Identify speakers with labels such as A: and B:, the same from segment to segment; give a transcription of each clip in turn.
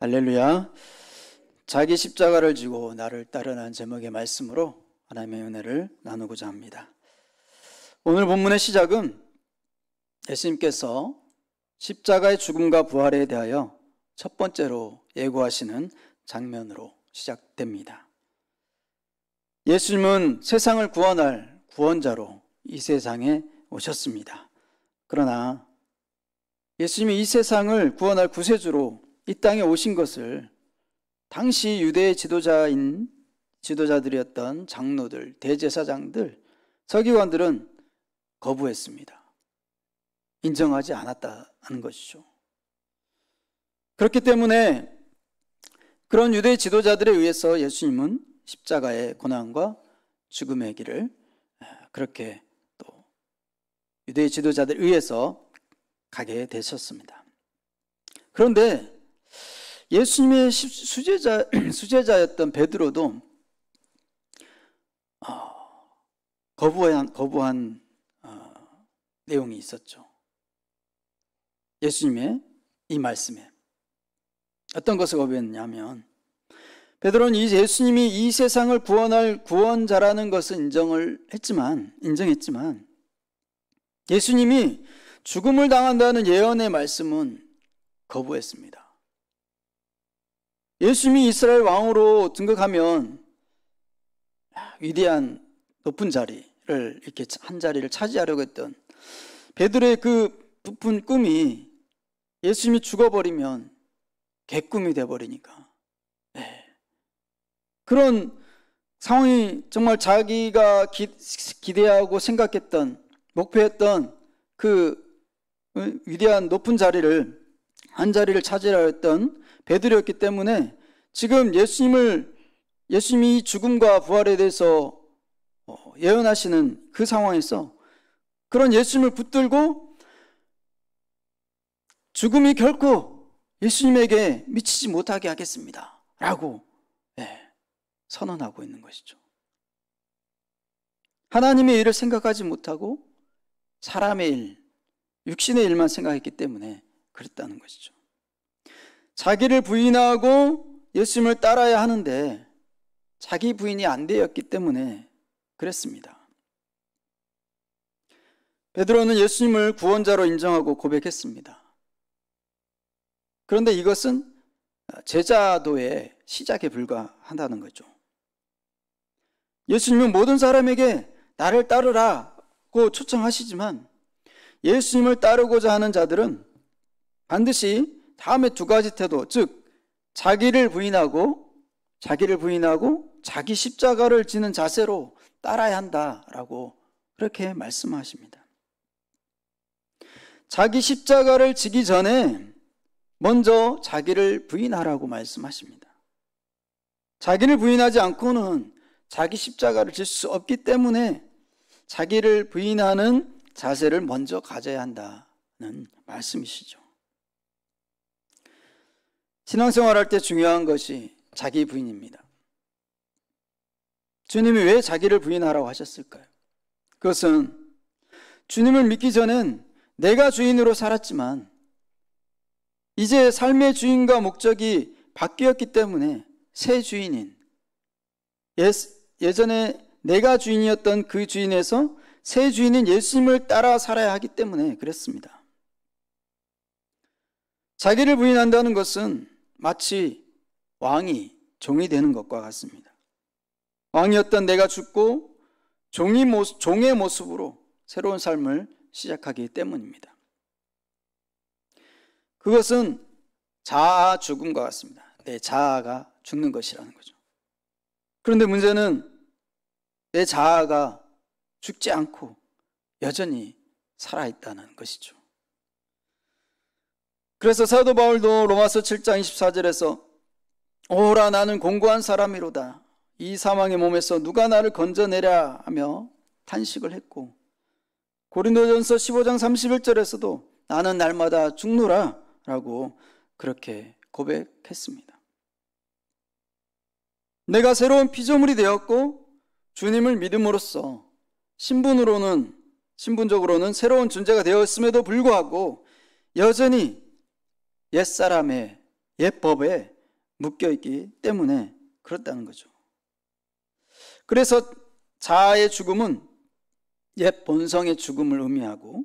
A: 할렐루야. 자기 십자가를 지고 나를 따르라는 제목의 말씀으로 하나님의 은혜를 나누고자 합니다. 오늘 본문의 시작은 예수님께서 십자가의 죽음과 부활에 대하여 첫 번째로 예고하시는 장면으로 시작됩니다. 예수님은 세상을 구원할 구원자로 이 세상에 오셨습니다. 그러나 예수님이 이 세상을 구원할 구세주로 이 땅에 오신 것을 당시 유대의 지도자들이었던 장로들, 대제사장들, 서기관들은 거부했습니다. 인정하지 않았다는 것이죠. 그렇기 때문에 그런 유대의 지도자들에 의해서 예수님은 십자가의 고난과 죽음의 길을 그렇게 또 유대의 지도자들에 의해서 가게 되셨습니다. 그런데 예수님의 수제자였던 베드로도 거부한 내용이 있었죠. 예수님의 이 말씀에 어떤 것을 거부했냐면, 베드로는 예수님이 이 세상을 구원할 구원자라는 것을 인정했지만 예수님이 죽음을 당한다는 예언의 말씀은 거부했습니다. 예수님이 이스라엘 왕으로 등극하면 위대한 높은 자리를 이렇게 한 자리를 차지하려고 했던 베드로의 그 부푼 꿈이 예수님이 죽어버리면 개꿈이 돼버리니까 그런 상황이 정말 자기가 기대하고 생각했던 목표했던 그 위대한 높은 자리를 한 자리를 차지하려 했던 베드로였기 때문에 지금 예수님이 죽음과 부활에 대해서 예언하시는 그 상황에서 그런 예수님을 붙들고 죽음이 결코 예수님에게 미치지 못하게 하겠습니다 라고 선언하고 있는 것이죠. 하나님의 일을 생각하지 못하고 사람의 일, 육신의 일만 생각했기 때문에 그랬다는 것이죠. 자기를 부인하고 예수님을 따라야 하는데 자기 부인이 안 되었기 때문에 그랬습니다. 베드로는 예수님을 구원자로 인정하고 고백했습니다. 그런데 이것은 제자도의 시작에 불과하다는 거죠. 예수님은 모든 사람에게 나를 따르라고 초청하시지만 예수님을 따르고자 하는 자들은 반드시 다음에 두 가지 태도, 즉 자기를 부인하고 자기 십자가를 지는 자세로 따라야 한다라고 그렇게 말씀하십니다. 자기 십자가를 지기 전에 먼저 자기를 부인하라고 말씀하십니다. 자기를 부인하지 않고는 자기 십자가를 질 수 없기 때문에 자기를 부인하는 자세를 먼저 가져야 한다는 말씀이시죠. 신앙생활할 때 중요한 것이 자기 부인입니다. 주님이 왜 자기를 부인하라고 하셨을까요? 그것은 주님을 믿기 전엔 내가 주인으로 살았지만 이제 삶의 주인과 목적이 바뀌었기 때문에 새 주인인, 예전에 내가 주인이었던 그 주인에서 새 주인인 예수님을 따라 살아야 하기 때문에 그랬습니다. 자기를 부인한다는 것은 마치 왕이 종이 되는 것과 같습니다. 왕이었던 내가 죽고 종의 모습으로 새로운 삶을 시작하기 때문입니다. 그것은 자아 죽음과 같습니다. 내 자아가 죽는 것이라는 거죠. 그런데 문제는 내 자아가 죽지 않고 여전히 살아있다는 것이죠. 그래서 사도 바울도 로마서 7장 24절에서 오라 나는 공고한 사람이로다. 이 사망의 몸에서 누가 나를 건져내랴 하며 탄식을 했고, 고린도전서 15장 31절에서도 나는 날마다 죽노라 라고 그렇게 고백했습니다. 내가 새로운 피조물이 되었고 주님을 믿음으로써 신분적으로는 새로운 존재가 되었음에도 불구하고 여전히 옛사람의 옛 법에 묶여있기 때문에 그렇다는 거죠. 그래서 자아의 죽음은 옛 본성의 죽음을 의미하고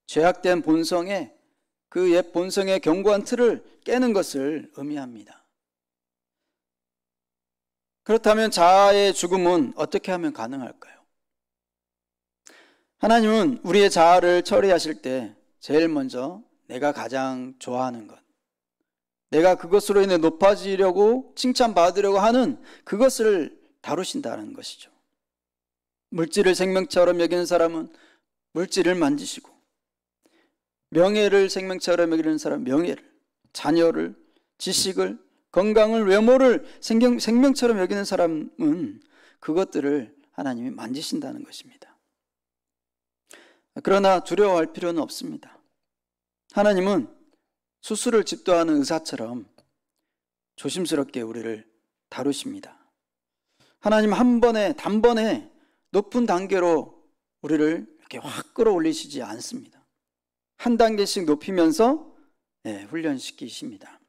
A: 죄악된 본성의 그 옛 본성의 견고한 틀을 깨는 것을 의미합니다. 그렇다면 자아의 죽음은 어떻게 하면 가능할까요? 하나님은 우리의 자아를 처리하실 때 제일 먼저 내가 가장 좋아하는 것, 내가 그것으로 인해 높아지려고 칭찬받으려고 하는 그것을 다루신다는 것이죠. 물질을 생명처럼 여기는 사람은 물질을 만지시고, 명예를 생명처럼 여기는 사람은 명예를, 자녀를, 지식을, 건강을, 외모를 생명처럼 여기는 사람은 그것들을 하나님이 만지신다는 것입니다. 그러나 두려워할 필요는 없습니다. 하나님은 수술을 집도하는 의사처럼 조심스럽게 우리를 다루십니다. 하나님 한 번에 단번에 높은 단계로 우리를 이렇게 확 끌어올리시지 않습니다. 한 단계씩 높이면서 훈련시키십니다.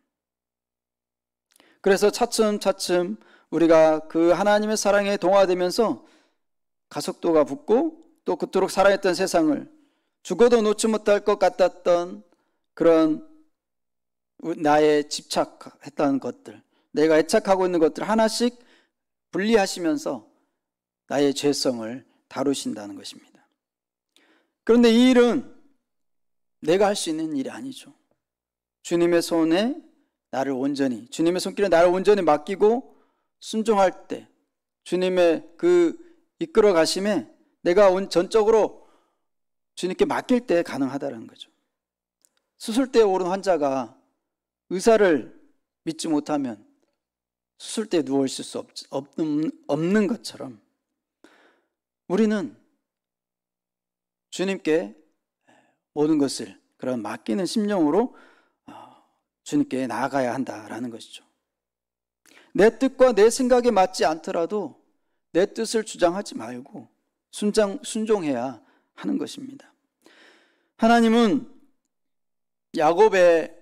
A: 그래서 차츰차츰 우리가 그 하나님의 사랑에 동화되면서 가속도가 붙고 또 그토록 사랑했던 세상을 죽어도 놓지 못할 것 같았던 그런 나의 집착했던 것들, 내가 애착하고 있는 것들 하나씩 분리하시면서 나의 죄성을 다루신다는 것입니다. 그런데 이 일은 내가 할 수 있는 일이 아니죠. 주님의 손에 나를 온전히, 주님의 손길에 나를 온전히 맡기고 순종할 때 주님의 그 이끌어 가심에 내가 전적으로 주님께 맡길 때 가능하다는 거죠. 수술대에 오른 환자가 의사를 믿지 못하면 수술대에 누워있을 수 없는 것처럼 우리는 주님께 모든 것을 그런 맡기는 심령으로 주님께 나아가야 한다라는 것이죠. 내 뜻과 내 생각에 맞지 않더라도 내 뜻을 주장하지 말고 순종해야 하는 것입니다. 하나님은 야곱의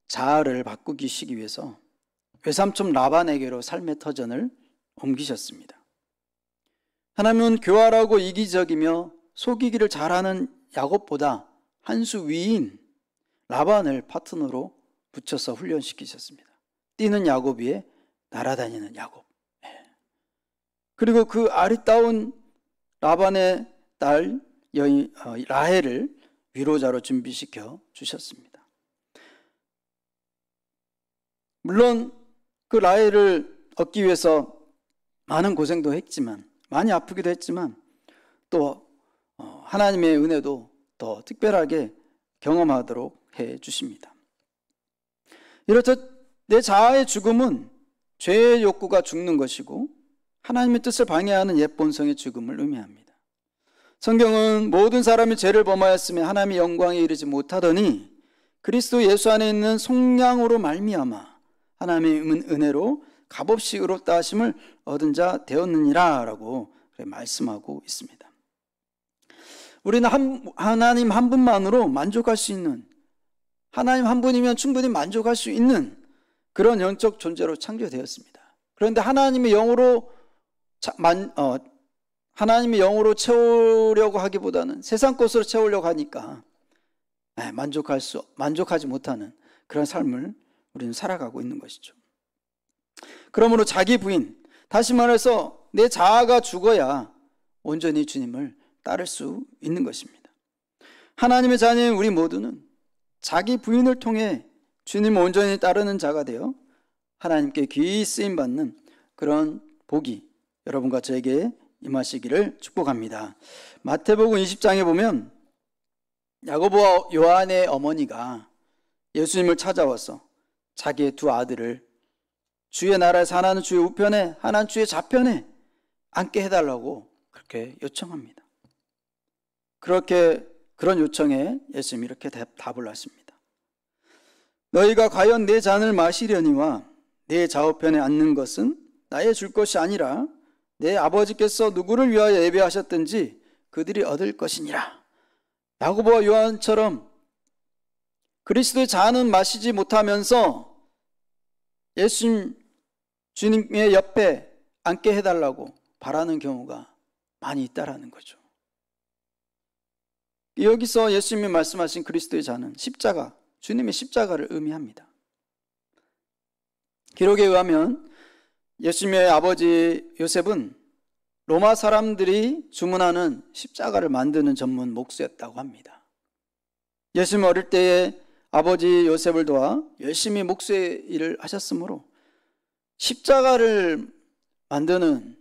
A: 자아를 바꾸시기 위해서 외삼촌 라반에게로 삶의 터전을 옮기셨습니다. 하나님은 교활하고 이기적이며 속이기를 잘하는 야곱보다 한 수 위인 라반을 파트너로 붙여서 훈련시키셨습니다. 뛰는 야곱 위에 날아다니는 야곱. 그리고 그 아리따운 라반의 딸 여인 라헬을 위로자로 준비시켜 주셨습니다. 물론 그 라헬을 얻기 위해서 많은 고생도 했지만, 많이 아프기도 했지만 또 하나님의 은혜도 더 특별하게 경험하도록 해 주십니다. 이렇듯 내 자아의 죽음은 죄의 욕구가 죽는 것이고 하나님의 뜻을 방해하는 옛 본성의 죽음을 의미합니다. 성경은 모든 사람이 죄를 범하였으며 하나님의 영광에 이르지 못하더니 그리스도 예수 안에 있는 속량으로 말미암아 하나님의 은혜로 값없이 의롭다 하심을 얻은 자 되었느니라 라고 말씀하고 있습니다. 우리는 하나님 한 분만으로 만족할 수 있는, 하나님 한 분이면 충분히 만족할 수 있는 그런 영적 존재로 창조되었습니다. 그런데 하나님의 영으로 채우려고 하기보다는 세상 것으로 채우려고 하니까 만족하지 못하는 그런 삶을 우리는 살아가고 있는 것이죠. 그러므로 자기 부인, 다시 말해서 내 자아가 죽어야 온전히 주님을 따를 수 있는 것입니다. 하나님의 자녀인 우리 모두는 자기 부인을 통해 주님을 온전히 따르는 자가 되어 하나님께 귀히 쓰임받는 그런 복이 여러분과 저에게 임하시기를 축복합니다. 마태복음 20장에 보면 야고보와 요한의 어머니가 예수님을 찾아와서 자기의 두 아들을 주의 나라에서 하나는 주의 우편에 하나는 주의 좌편에 앉게 해달라고 그렇게 요청합니다. 그런 요청에 예수님이 이렇게 답을 하십니다. 너희가 과연 내 잔을 마시려니와 내 좌우편에 앉는 것은 나의 줄 것이 아니라 내 아버지께서 누구를 위하여 예배하셨든지 그들이 얻을 것이니라. 야고보와 요한처럼 그리스도의 잔은 마시지 못하면서 예수님 주님의 옆에 앉게 해달라고 바라는 경우가 많이 있다라는 거죠. 여기서 예수님이 말씀하신 그리스도의 자는 십자가, 주님의 십자가를 의미합니다. 기록에 의하면 예수님의 아버지 요셉은 로마 사람들이 주문하는 십자가를 만드는 전문 목수였다고 합니다. 예수님 어릴 때에 아버지 요셉을 도와 열심히 목수의 일을 하셨으므로 십자가를 만드는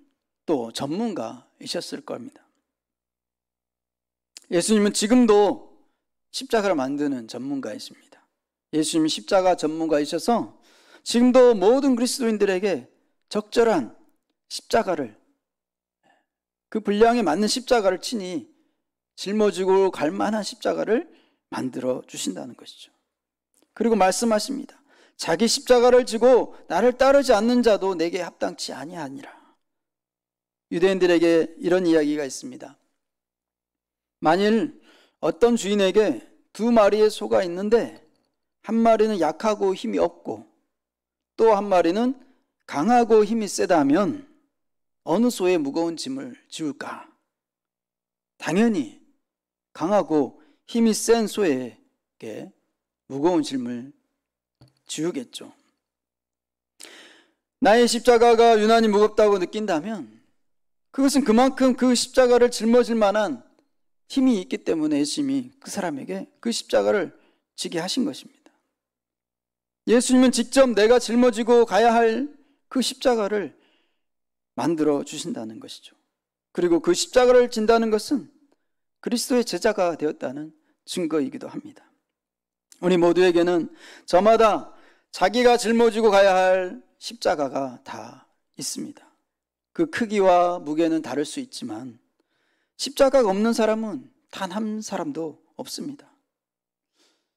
A: 또 전문가이셨을 겁니다. 예수님은 지금도 십자가를 만드는 전문가이십니다. 예수님이 십자가 전문가이셔서 지금도 모든 그리스도인들에게 적절한 십자가를, 그 분량에 맞는 십자가를 친히 짊어지고 갈 만한 십자가를 만들어 주신다는 것이죠. 그리고 말씀하십니다. 자기 십자가를 지고 나를 따르지 않는 자도 내게 합당치 아니하니라. 유대인들에게 이런 이야기가 있습니다. 만일 어떤 주인에게 2마리의 소가 있는데 한 마리는 약하고 힘이 없고 또 한 마리는 강하고 힘이 세다 하면 어느 소에 무거운 짐을 지울까? 당연히 강하고 힘이 센 소에게 무거운 짐을 지우겠죠. 나의 십자가가 유난히 무겁다고 느낀다면 그것은 그만큼 그 십자가를 짊어질 만한 힘이 있기 때문에 예수님이 그 사람에게 그 십자가를 지게 하신 것입니다. 예수님은 직접 내가 짊어지고 가야 할 그 십자가를 만들어 주신다는 것이죠. 그리고 그 십자가를 진다는 것은 그리스도의 제자가 되었다는 증거이기도 합니다. 우리 모두에게는 저마다 자기가 짊어지고 가야 할 십자가가 다 있습니다. 그 크기와 무게는 다를 수 있지만 십자가가 없는 사람은 단 한 사람도 없습니다.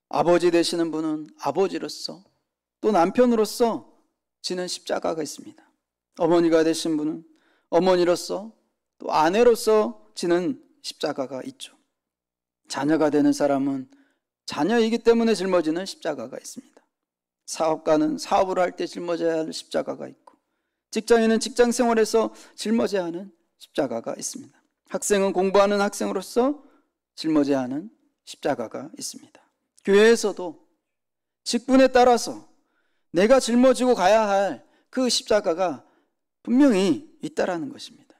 A: 아버지 되시는 분은 아버지로서 또 남편으로서 지는 십자가가 있습니다. 어머니가 되신 분은 어머니로서 또 아내로서 지는 십자가가 있죠. 자녀가 되는 사람은 자녀이기 때문에 짊어지는 십자가가 있습니다. 사업가는 사업을 할 때 짊어져야 할 십자가가 있고 직장인은 직장 생활에서 짊어져야 하는 십자가가 있습니다. 학생은 공부하는 학생으로서 짊어져야 하는 십자가가 있습니다. 교회에서도 직분에 따라서 내가 짊어지고 가야 할 그 십자가가 분명히 있다라는 것입니다.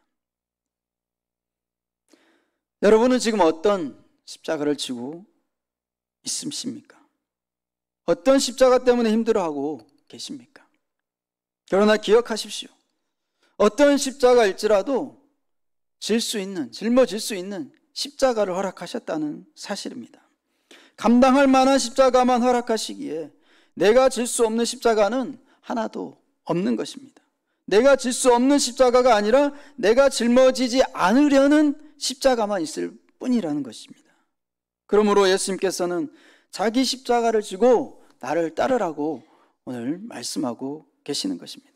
A: 여러분은 지금 어떤 십자가를 지고 있으십니까? 어떤 십자가 때문에 힘들어하고 계십니까? 그러나 기억하십시오. 어떤 십자가일지라도 짊어질 수 있는 십자가를 허락하셨다는 사실입니다. 감당할 만한 십자가만 허락하시기에 내가 질 수 없는 십자가는 하나도 없는 것입니다. 내가 질 수 없는 십자가가 아니라 내가 짊어지지 않으려는 십자가만 있을 뿐이라는 것입니다. 그러므로 예수님께서는 자기 십자가를 지고 나를 따르라고 오늘 말씀하고 계시는 것입니다.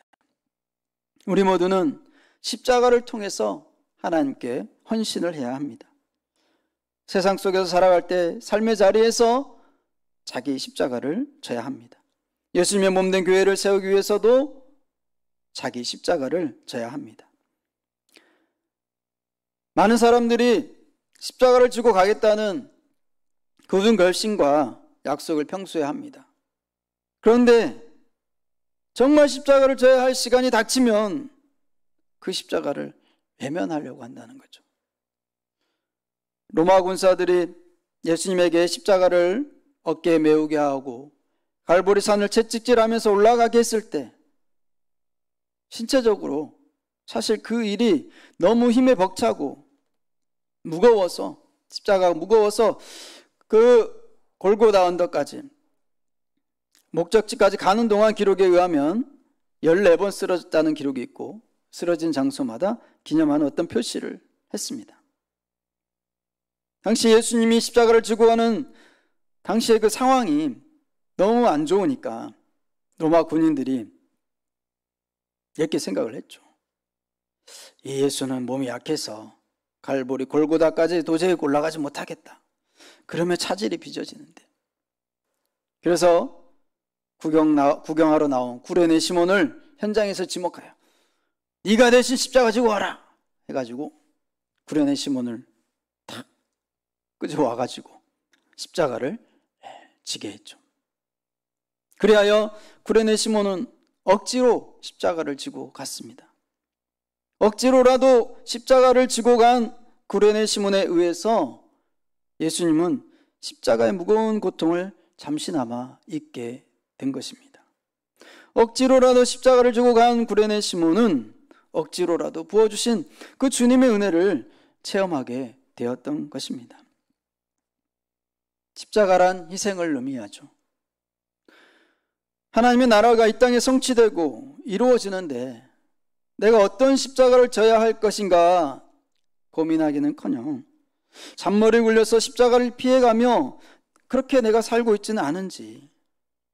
A: 우리 모두는 십자가를 통해서 하나님께 헌신을 해야 합니다. 세상 속에서 살아갈 때 삶의 자리에서 자기 십자가를 져야 합니다. 예수님의 몸된 교회를 세우기 위해서도 자기 십자가를 져야 합니다. 많은 사람들이 십자가를 지고 가겠다는 굳은 결심과 약속을 평소에 합니다. 그런데 정말 십자가를 져야 할 시간이 닥치면 그 십자가를 외면하려고 한다는 거죠. 로마 군사들이 예수님에게 십자가를 어깨에 메우게 하고 갈보리 산을 채찍질하면서 올라가게 했을 때 신체적으로 사실 그 일이 너무 힘에 벅차고 무거워서, 십자가가 무거워서 그 골고다 언덕까지 목적지까지 가는 동안 기록에 의하면 14번 쓰러졌다는 기록이 있고 쓰러진 장소마다 기념하는 어떤 표시를 했습니다. 당시 예수님이 십자가를 지고 가는 당시의 그 상황이 너무 안 좋으니까 로마 군인들이 이렇게 생각을 했죠. 이 예수는 몸이 약해서 갈보리 골고다까지 도저히 올라가지 못하겠다. 그러면 차질이 빚어지는데. 그래서 구경하러 나온 구레네 시몬을 현장에서 지목하여 네가 대신 십자가 지고 와라 해가지고 구레네 시몬을 탁 끄집어와가지고 십자가를 지게 했죠. 그리하여 구레네 시몬은 억지로 십자가를 지고 갔습니다. 억지로라도 십자가를 지고 간 구레네 시몬에 의해서 예수님은 십자가의 무거운 고통을 잠시나마 잊게 된 것입니다. 억지로라도 십자가를 지고 간 구레네 시몬은 억지로라도 부어주신 그 주님의 은혜를 체험하게 되었던 것입니다. 십자가란 희생을 의미하죠. 하나님의 나라가 이 땅에 성취되고 이루어지는데 내가 어떤 십자가를 져야 할 것인가 고민하기는커녕 잔머리 굴려서 십자가를 피해가며 그렇게 내가 살고 있지는 않은지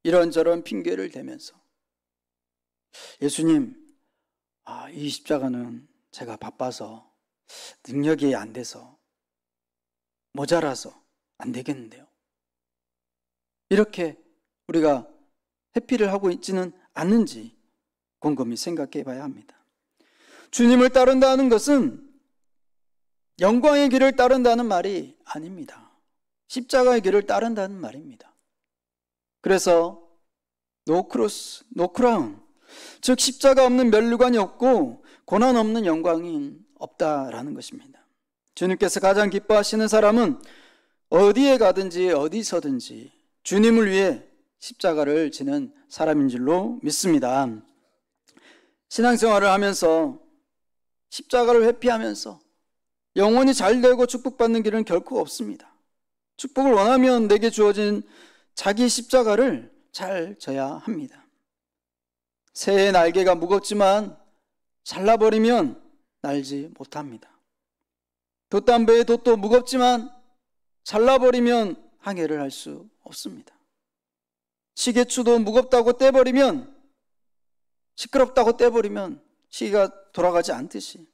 A: 이런저런 핑계를 대면서 예수님, 이 십자가는 제가 바빠서 능력이 안 돼서 모자라서 안 되겠는데요. 이렇게 우리가 회피를 하고 있지는 않는지 곰곰이 생각해 봐야 합니다. 주님을 따른다는 것은 영광의 길을 따른다는 말이 아닙니다. 십자가의 길을 따른다는 말입니다. 그래서 no cross, no crown, 즉 십자가 없는 면류관이 없고 고난 없는 영광이 없다라는 것입니다. 주님께서 가장 기뻐하시는 사람은 어디에 가든지 어디서든지 주님을 위해 십자가를 지는 사람인 줄로 믿습니다. 신앙생활을 하면서 십자가를 회피하면서 영원히 잘되고 축복받는 길은 결코 없습니다. 축복을 원하면 내게 주어진 자기 십자가를 잘 져야 합니다. 새의 날개가 무겁지만 잘라버리면 날지 못합니다. 돛담배의 돛도 무겁지만 잘라버리면 항해를 할 수 없습니다. 시계추도 무겁다고 떼버리면, 시끄럽다고 떼버리면 시계가 돌아가지 않듯이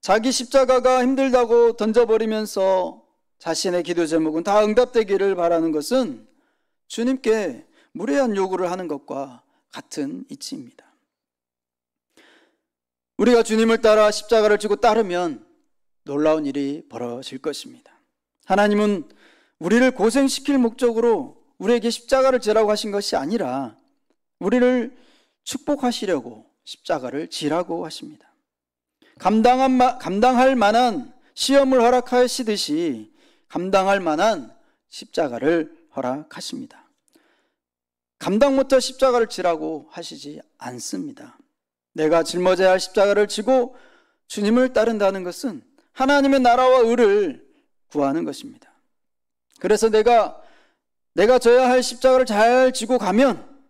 A: 자기 십자가가 힘들다고 던져버리면서 자신의 기도 제목은 다 응답되기를 바라는 것은 주님께 무례한 요구를 하는 것과 같은 이치입니다. 우리가 주님을 따라 십자가를 지고 따르면 놀라운 일이 벌어질 것입니다. 하나님은 우리를 고생시킬 목적으로 우리에게 십자가를 지라고 하신 것이 아니라 우리를 축복하시려고 십자가를 지라고 하십니다. 감당할 만한 시험을 허락하시듯이 감당할 만한 십자가를 허락하십니다. 감당 못할 십자가를 지라고 하시지 않습니다. 내가 짊어져야 할 십자가를 지고 주님을 따른다는 것은 하나님의 나라와 의를 구하는 것입니다. 그래서 내가 져야 할 십자가를 잘 지고 가면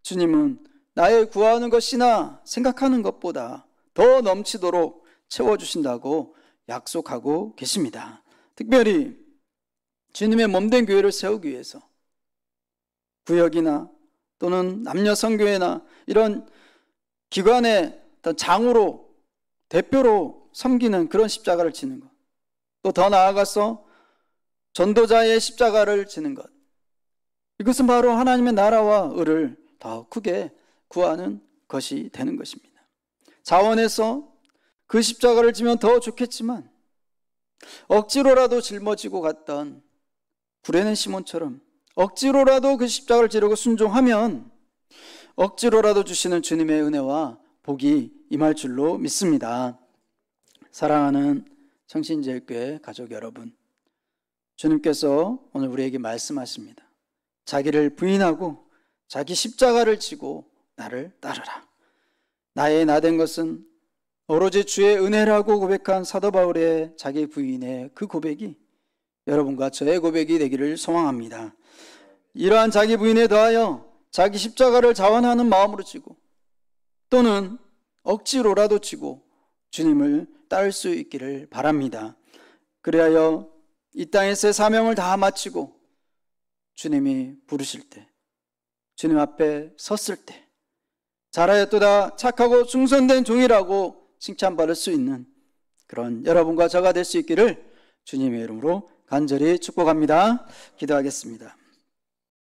A: 주님은 나의 구하는 것이나 생각하는 것보다 더 넘치도록 채워주신다고 약속하고 계십니다. 특별히 주님의 몸된 교회를 세우기 위해서 구역이나 또는 남녀 선교회나 이런 기관의 어떤 장으로 대표로 섬기는 그런 십자가를 지는 것, 또 더 나아가서 전도자의 십자가를 지는 것, 이것은 바로 하나님의 나라와 의를 더 크게 구하는 것이 되는 것입니다. 자원해서 그 십자가를 지면 더 좋겠지만 억지로라도 짊어지고 갔던 구레네 시몬처럼 억지로라도 그 십자가를 지르고 순종하면 억지로라도 주시는 주님의 은혜와 복이 임할 줄로 믿습니다. 사랑하는 성신제일교회 가족 여러분, 주님께서 오늘 우리에게 말씀하십니다. 자기를 부인하고 자기 십자가를 지고 나를 따르라. 나의 나된 것은 오로지 주의 은혜라고 고백한 사도 바울의 자기 부인의 그 고백이 여러분과 저의 고백이 되기를 소망합니다. 이러한 자기 부인에 더하여 자기 십자가를 자원하는 마음으로 지고 또는 억지로라도 지고 주님을 따를 수 있기를 바랍니다. 그리하여 이 땅에서의 사명을 다 마치고 주님이 부르실 때, 주님 앞에 섰을 때 잘하였도다 착하고 충성된 종이라고 칭찬받을 수 있는 그런 여러분과 저가 될 수 있기를 주님의 이름으로 간절히 축복합니다. 기도하겠습니다.